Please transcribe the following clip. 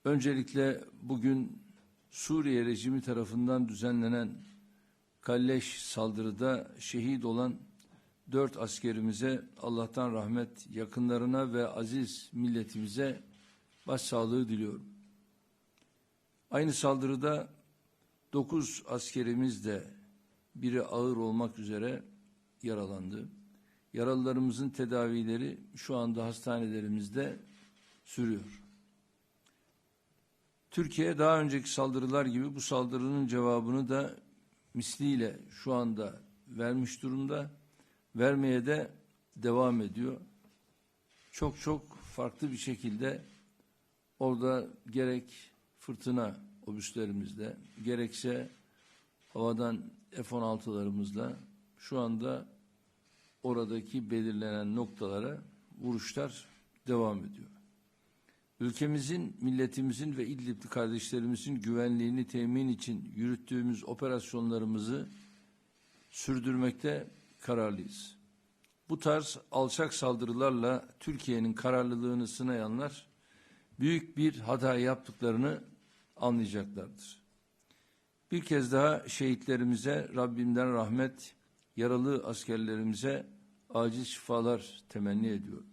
Öncelikle bugün Suriye rejimi tarafından düzenlenen kalleş saldırıda şehit olan 4 askerimize Allah'tan rahmet, yakınlarına ve aziz milletimize başsağlığı diliyorum. Aynı saldırıda 9 askerimiz de biri ağır olmak üzere yaralandı. Yaralılarımızın tedavileri şu anda hastanelerimizde sürüyor. Türkiye daha önceki saldırılar gibi bu saldırının cevabını da misliyle şu anda vermiş durumda. Vermeye de devam ediyor. Çok farklı bir şekilde orada gerek fırtına obüslerimizle gerekse havadan F-16'larımızla şu anda oradaki belirlenen noktalara vuruşlar devam ediyor. Ülkemizin, milletimizin ve İdlib'li kardeşlerimizin güvenliğini temin için yürüttüğümüz operasyonlarımızı sürdürmekte kararlıyız. Bu tarz alçak saldırılarla Türkiye'nin kararlılığını sınayanlar büyük bir hata yaptıklarını anlayacaklardır. Bir kez daha şehitlerimize Rabbimden rahmet, yaralı askerlerimize acil şifalar temenni ediyorum.